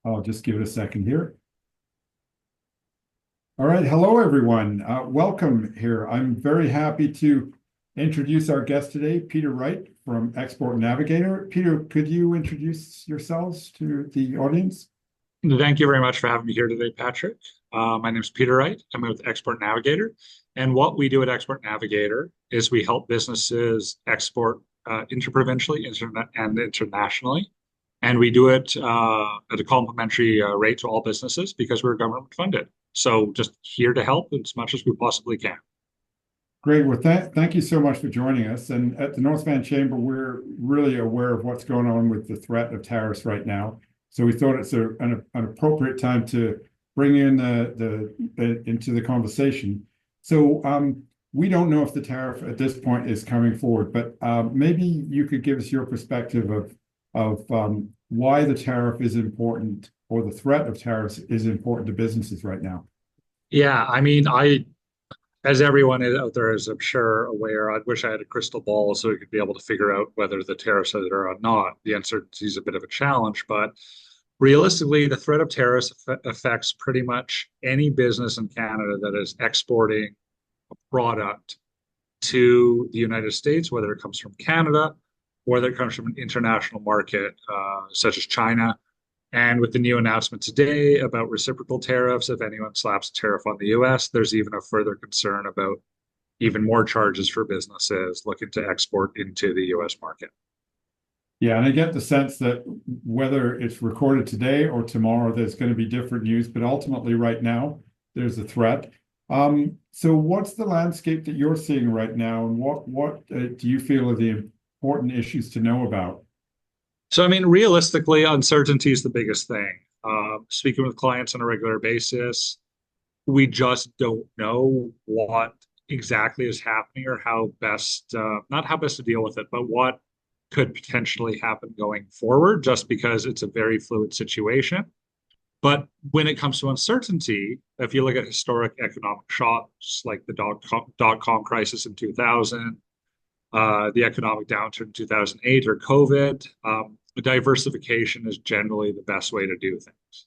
I'll just give it a second here. All right. Hello, everyone. Welcome here. I'm very happy to introduce our guest today, Peter Wright from Export Navigator. Peter, could you introduce yourselves to the audience? Thank you very much for having me here today, Patrick. My name is Peter Wright. I'm with Export Navigator. And what we do at Export Navigator is we help businesses export interprovincially and internationally. And we do it at a complimentary rate to all businesses because we're government funded. So just here to help as much as we possibly can. Great. Well, thank you so much for joining us. And at the North Van Chamber, we're really aware of what's going on with the threat of tariffs right now. So we thought it's an appropriate time to bring in into the conversation. So we don't know if the tariff at this point is coming forward, but maybe you could give us your perspective of why the tariff is important or the threat of tariffs is important to businesses right now. Yeah, I mean, as everyone out there is, I'm sure, aware, I wish I had a crystal ball so we could be able to figure out whether the tariffs are or not. The uncertainty is a bit of a challenge, but realistically, the threat of tariffs affects pretty much any business in Canada that is exporting a product to the United States, whether it comes from Canada or whether it comes from an international market, such as China. And with the new announcement today about reciprocal tariffs, if anyone slaps a tariff on the US, there's even a further concern about even more charges for businesses looking to export into the US market. Yeah, and I get the sense that whether it's recorded today or tomorrow, there's going to be different news, but ultimately, right now, there's a threat. So, what's the landscape that you're seeing right now, and what do you feel are the important issues to know about? So, I mean, realistically, uncertainty is the biggest thing. Speaking with clients on a regular basis, we just don't know what exactly is happening or how best, not how best to deal with it, but what could potentially happen going forward, just because it's a very fluid situation. But when it comes to uncertainty, if you look at historic economic shocks like the dot com crisis in 2000, the economic downturn in 2008, or COVID, diversification is generally the best way to do things.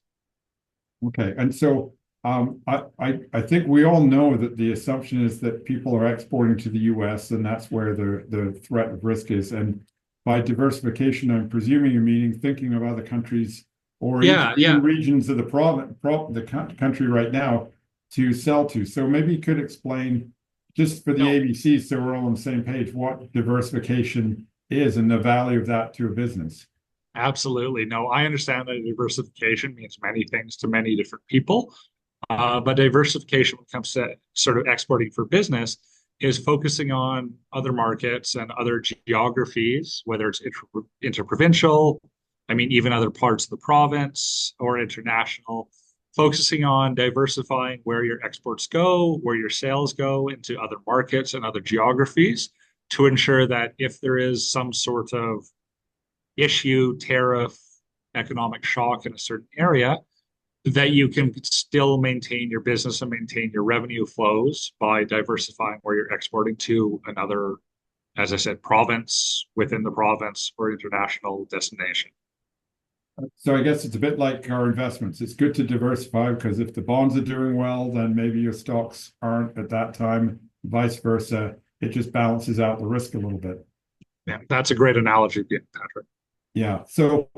Okay, and so I think we all know that the assumption is that people are exporting to the U.S. and that's where the threat of risk is. And by diversification, I'm presuming you're meaning thinking of other countries or Yeah, even yeah. regions of the country right now to sell to. So maybe you could explain just for the No, ABC, so we're all on the same page, what diversification is and the value of that to a business. absolutely. No, I understand that diversification means many things to many different people. But diversification when it comes to sort of exporting for business is focusing on other markets and other geographies, whether it's interprovincial, I mean, even other parts of the province or international, focusing on diversifying where your exports go, where your sales go into other markets and other geographies to ensure that if there is some sort of issue, tariff, economic shock in a certain area, that you can still maintain your business and maintain your revenue flows by diversifying where you're exporting to another, as I said, province within the province or international destination. So I guess it's a bit like our investments. It's good to diversify because if the bonds are doing well, then maybe your stocks aren't at that time, vice versa. It just balances out the risk a little bit. Yeah, that's a great analogy, Patrick. Yeah. So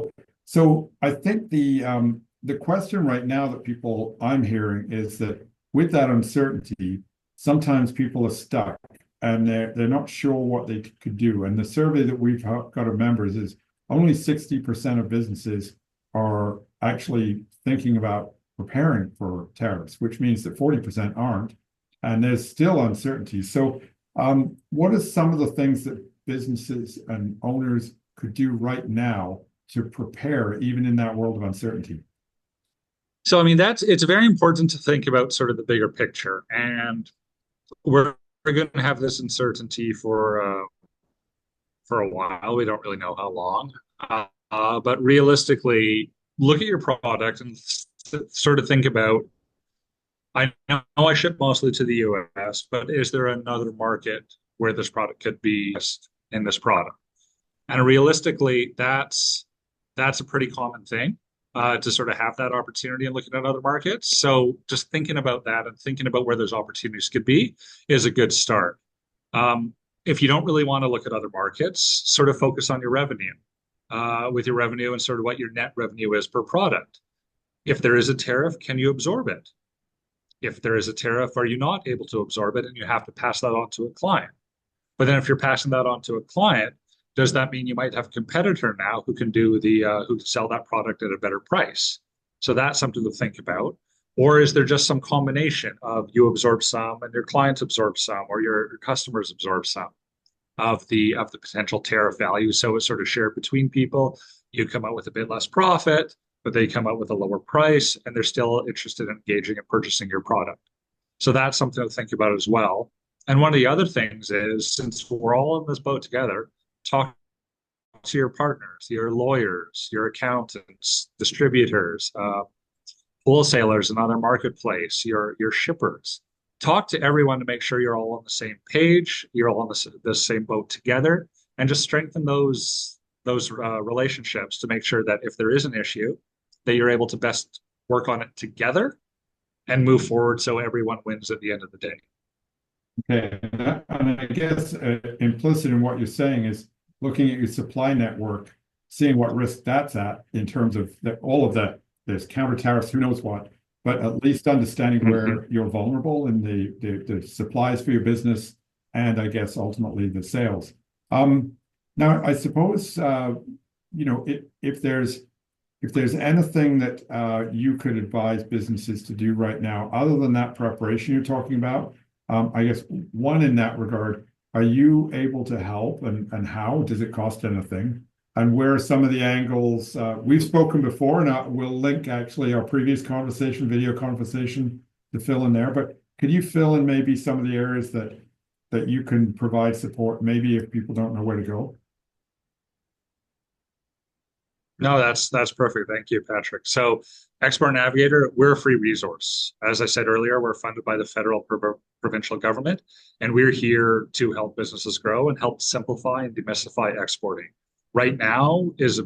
I think the question right now that people I'm hearing is that with that uncertainty, sometimes people are stuck and they're not sure what they could do. And the survey that we've got of members is only 60% of businesses are actually thinking about preparing for tariffs, which means that 40% aren't. And there's still uncertainty. So what are some of the things that businesses and owners could do right now to prepare, even in that world of uncertainty? So, I mean, it's very important to think about sort of the bigger picture. And we're going to have this uncertainty for a while. We don't really know how long. But realistically, look at your product and sort of think about, I know I ship mostly to the US, but is there another market where this product could be in this product? And realistically, that's a pretty common thing. to sort of have that opportunity and looking at other markets. So just thinking about that and thinking about where those opportunities could be is a good start. If you don't really want to look at other markets, sort of focus on your revenue, with your revenue and sort of what your net revenue is per product. If there is a tariff, can you absorb it? If there is a tariff, are you not able to absorb it and you have to pass that on to a client? But then if you're passing that on to a client, does that mean you might have a competitor now who can who can sell that product at a better price? So that's something to think about. Or is there just some combination of you absorb some and your clients absorb some, or your customers absorb some of the potential tariff value? So it's sort of shared between people. You come out with a bit less profit, but they come out with a lower price, and they're still interested in engaging and purchasing your product. So that's something to think about as well. And one of the other things is, since we're all in this boat together, talk to your partners, your lawyers, your accountants, distributors, wholesalers, another marketplace, your shippers. Talk to everyone to make sure you're all on the same page, you're all on the same boat together, and just strengthen those relationships to make sure that if there is an issue, that you're able to best work on it together and move forward so everyone wins at the end of the day. Okay, and I guess implicit in what you're saying is looking at your supply network, seeing what risk that's at in terms of all of that. There's counter tariffs, who knows what, but at least understanding where you're vulnerable in the supplies for your business, and I guess ultimately the sales. Now, I suppose if there's anything that you could advise businesses to do right now, other than that preparation you're talking about, I guess one in that regard, are you able to help, and how? Does it cost anything? And where are some of the angles? We've spoken before, and we'll link actually our previous video conversation to fill in there. But could you fill in maybe some of the areas that you can provide support, maybe if people don't know where to go? No, that's perfect. Thank you, Patrick. So Export Navigator, we're a free resource. As I said earlier, we're funded by the federal provincial government, and we're here to help businesses grow and help simplify and demystify exporting. Right now is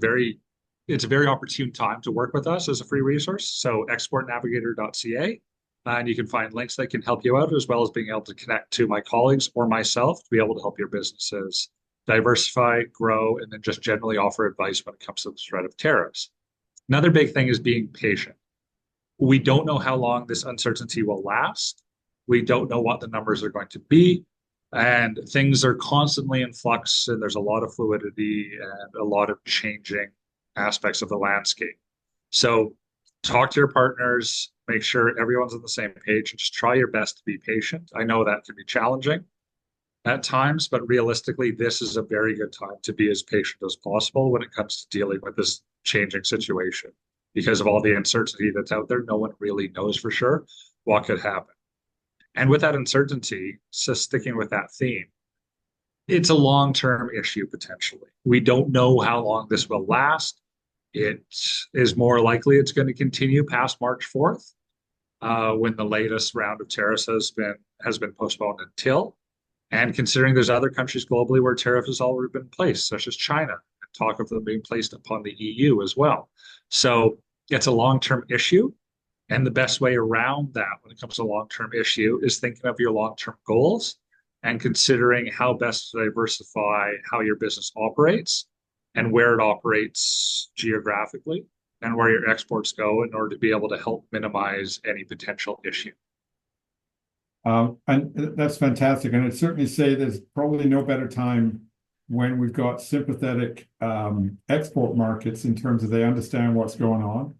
it's a very opportune time to work with us as a free resource. So exportnavigator.ca, and you can find links that can help you out, as well as being able to connect to my colleagues or myself to be able to help your businesses diversify, grow, and then just generally offer advice when it comes to the threat of tariffs. Another big thing is being patient. We don't know how long this uncertainty will last. We don't know what the numbers are going to be. And things are constantly in flux, and there's a lot of fluidity and a lot of changing aspects of the landscape. So talk to your partners, make sure everyone's on the same page, and just try your best to be patient. I know that can be challenging at times, but realistically, this is a very good time to be as patient as possible when it comes to dealing with this changing situation. Because of all the uncertainty that's out there, no one really knows for sure what could happen. And with that uncertainty, so sticking with that theme, it's a long-term issue potentially. We don't know how long this will last. It is more likely it's going to continue past March 4th, when the latest round of tariffs has been postponed until. And considering there's other countries globally where tariff has already been placed, such as China, and talk of them being placed upon the EU as well. So it's a long-term issue. And the best way around that when it comes to a long-term issue is thinking of your long-term goals and considering how best to diversify how your business operates and where it operates geographically and where your exports go in order to be able to help minimize any potential issue. And that's fantastic. And I'd certainly say there's probably no better time when we've got sympathetic export markets in terms of they understand what's going on.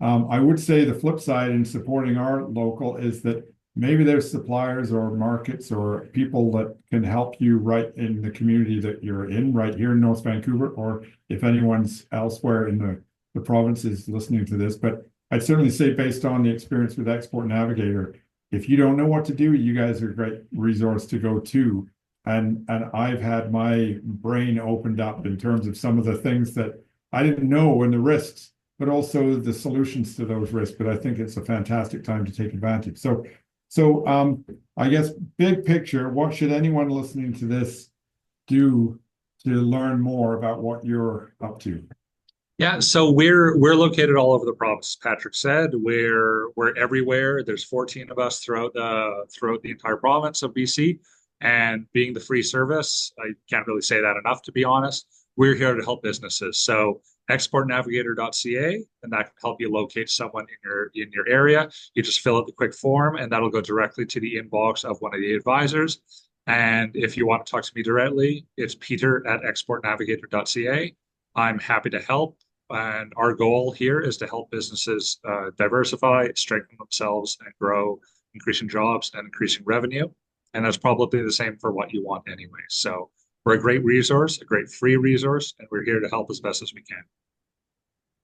I would say the flip side in supporting our local is that maybe there's suppliers or markets or people that can help you right in the community that you're in, right here in North Vancouver, or if anyone's elsewhere in the province is listening to this. But I'd certainly say, based on the experience with Export Navigator, if you don't know what to do, you guys are a great resource to go to. And I've had my brain opened up in terms of some of the things that I didn't know and the risks, but also the solutions to those risks. But I think it's a fantastic time to take advantage. So I guess big picture, what should anyone listening to this do to learn more about what you're up to? Yeah, so we're located all over the province. As Patrick said, we're everywhere. There's 14 of us throughout the entire province of BC, and being the free service, I can't really say that enough, to be honest. We're here to help businesses. So exportnavigator.ca, and that can help you locate someone in your area. You just fill out the quick form, and that'll go directly to the inbox of one of the advisors. And if you want to talk to me directly, it's peter@exportnavigator.ca. I'm happy to help. And our goal here is to help businesses diversify, strengthen themselves, and grow, increasing jobs and increasing revenue. And that's probably the same for what you want anyway. So we're a great resource, a great free resource, and we're here to help as best as we can.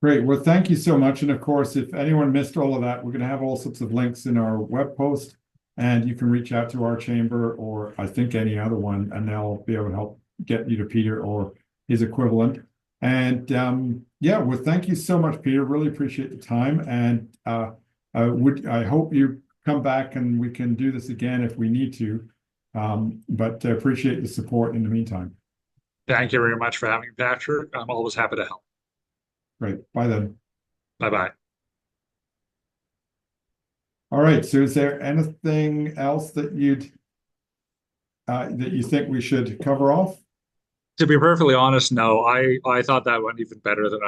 Great. Well, thank you so much. And of course, if anyone missed all of that, we're going to have all sorts of links in our web post, and you can reach out to our chamber or I think any other one, and they'll be able to help get you to Peter or his equivalent. And yeah, well, thank you so much, Peter. Really appreciate the time. And I hope you come back and we can do this again if we need to. But I appreciate the support in the meantime. Thank you very much for having me, Patrick. I'm always happy to help. Great. Bye then. Bye bye. All right. So is there anything else that you think we should cover off? To be perfectly honest, no. I thought that went even better than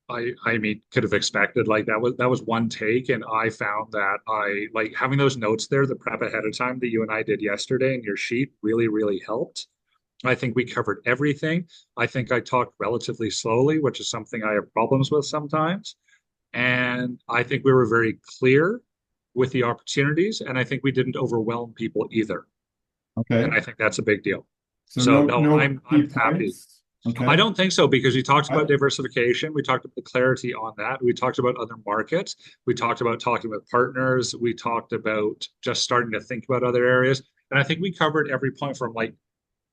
I mean could have expected. Like that was one take, and I found that I like having those notes there, the prep ahead of time that you and I did yesterday in your sheet really helped. I think we covered everything. I think I talked relatively slowly, which is something I have problems with sometimes. And I think we were very clear with the opportunities, and I think we didn't overwhelm people either. And Okay. I think that's a big deal. So So no no, no key I'm happy. points. Okay. I don't think so because we talked I, about diversification. We talked about the clarity on that. We talked about other markets. We talked about talking with partners. We talked about just starting to think about other areas. And I think we covered every point from like,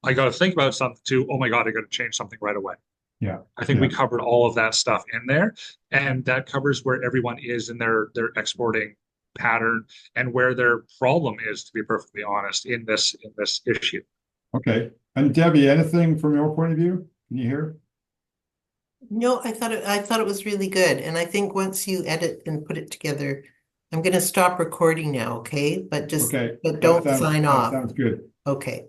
I got to think about something to, oh my God, I got to change something right away. yeah. I think we covered all of that stuff in there. And that covers where everyone is in their exporting pattern and where their problem is, to be perfectly honest, in this issue. Okay. And Debbie, anything from your point of view? Can you hear? No, I thought it was really good. And I think once you edit and put it together, I'm gonna stop recording now, okay? But Okay. don't sign That off. sounds good. Okay.